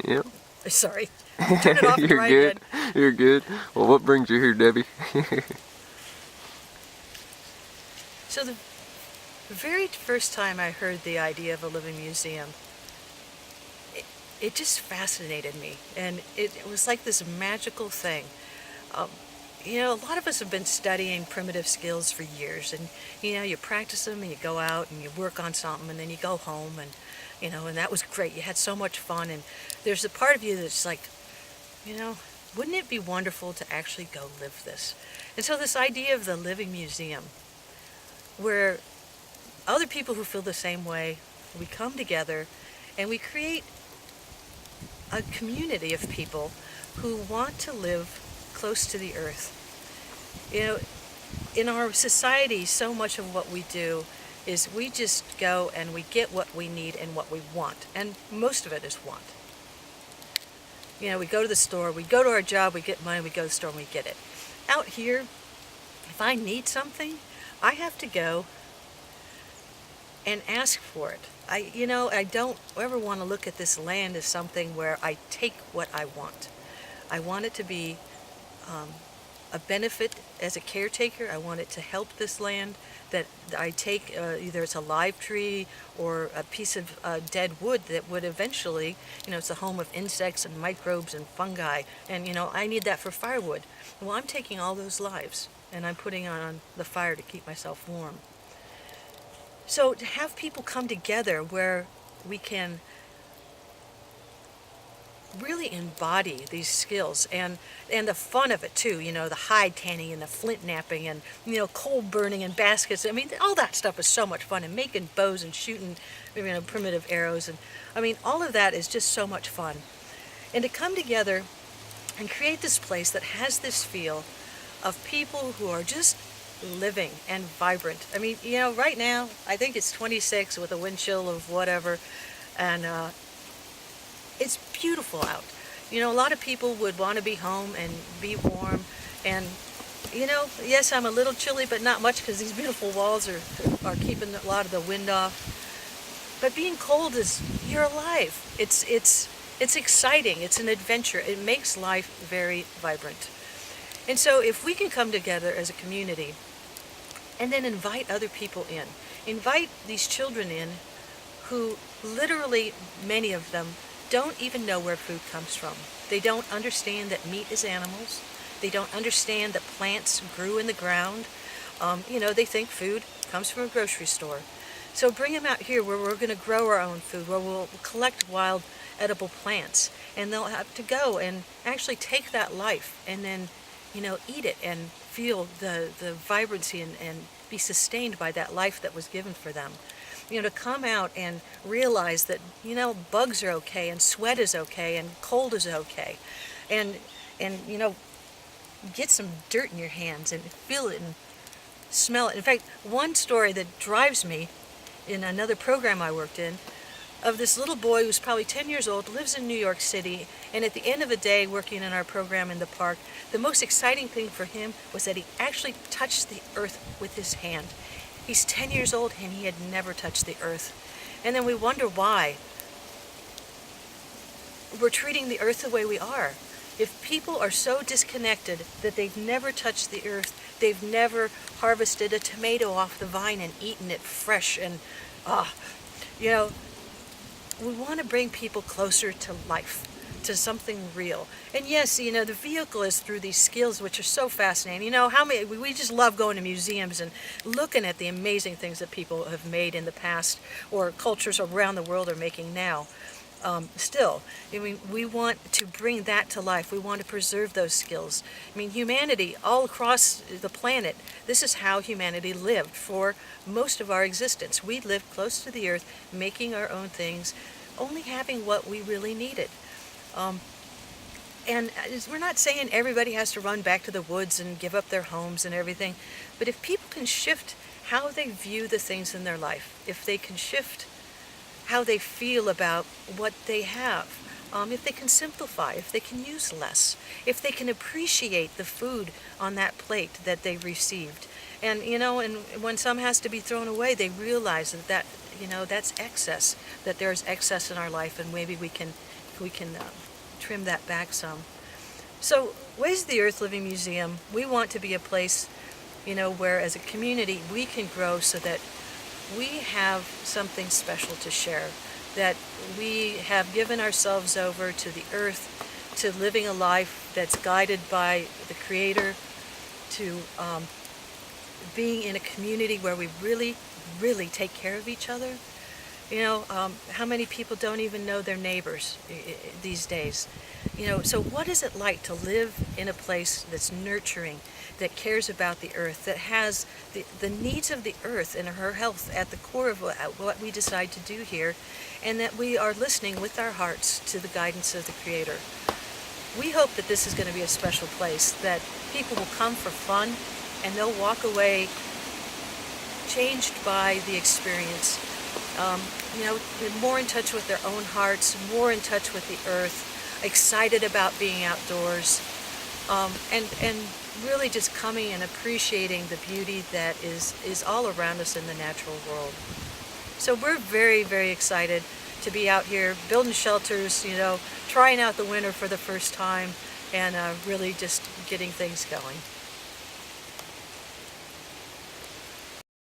Yep. Sorry, turn it off at the You're right good. end. You're good. Well, what brings you here, Debbie? So the very first time I heard the idea of a living museum, it, it just fascinated me, and it was like this magical thing. Um, a lot of us have been studying primitive skills for years, and you practice them, and you go out and you work on something, and then you go home, and and that was great. You had so much fun, and there's a part of you that's like, you know, wouldn't it be wonderful to actually go live this? And so this idea of the living museum, where other people who feel the same way, we come together, and we create a community of people who want to live close to the earth. You know, in our society, so much of what we do is we just go and we get what we need and what we want. And most of it is want. We go to the store, we go to our job, we get money, we go to the store and we get it. Out here, if I need something, I have to go and ask for it. I don't ever want to look at this land as something where I take what I want. I want it to be a benefit as a caretaker. I want it to help this land, that I take either it's a live tree or a piece of dead wood that would eventually, it's a home of insects and microbes and fungi, and I need that for firewood. Well, I'm taking all those lives and I'm putting on the fire to keep myself warm. So to have people come together where we can really embody these skills and the fun of it too, the hide tanning and the flint knapping and coal burning and baskets. I mean, all that stuff is so much fun, and making bows and shooting primitive arrows, and all of that is just so much fun. And to come together and create this place that has this feel of people who are just living and vibrant. Right now I think it's 26 with a wind chill of whatever, and it's beautiful out. A lot of people would want to be home and be warm, and yes, I'm a little chilly, but not much because these beautiful walls are keeping a lot of the wind off. But being cold is, you're alive. It's exciting. It's an adventure. It makes life very vibrant. And so if we can come together as a community and then invite other people in, invite these children in who literally, many of them, don't even know where food comes from. They don't understand that meat is animals. They don't understand that plants grew in the ground. They think food comes from a grocery store. So bring them out here where we're going to grow our own food, where we'll collect wild edible plants, and they'll have to go and actually take that life and then, eat it and feel the vibrancy and be sustained by that life that was given for them. To come out and realize that, bugs are okay, and sweat is okay, and cold is okay. And get some dirt in your hands and feel it and smell it. In fact, one story that drives me in another program I worked in, of this little boy who's probably 10 years old, lives in New York City, and at the end of the day working in our program in the park, the most exciting thing for him was that he actually touched the earth with his hand. He's 10 years old and he had never touched the earth. And then we wonder why we're treating the earth the way we are. If people are so disconnected that they've never touched the earth, they've never harvested a tomato off the vine and eaten it fresh, and we want to bring people closer to life, to something real. And yes, the vehicle is through these skills, which are so fascinating. How many, we just love going to museums and looking at the amazing things that people have made in the past, or cultures around the world are making now. Still, we want to bring that to life. We want to preserve those skills. Humanity all across the planet, this is how humanity lived for most of our existence. We lived close to the earth, making our own things, only having what we really needed. And we're not saying everybody has to run back to the woods and give up their homes and everything, but if people can shift how they view the things in their life, if they can shift how they feel about what they have, if they can simplify, if they can use less, if they can appreciate the food on that plate that they received, and and when some has to be thrown away, they realize that that's excess, that there's excess in our life, and maybe we can we can trim that back some. So Ways of the Earth Living Museum, we want to be a place, where as a community we can grow so that we have something special to share, that we have given ourselves over to the earth, to living a life that's guided by the Creator, to being in a community where we really, really take care of each other. How many people don't even know their neighbors these days? So what is it like to live in a place that's nurturing, that cares about the earth, that has the needs of the earth and her health at the core of what we decide to do here, and that we are listening with our hearts to the guidance of the Creator? We hope that this is going to be a special place, that people will come for fun and they'll walk away changed by the experience. More in touch with their own hearts, more in touch with the earth, excited about being outdoors, and really just coming and appreciating the beauty that is all around us in the natural world. So we're very, very excited to be out here building shelters, trying out the winter for the first time, and really just getting things going.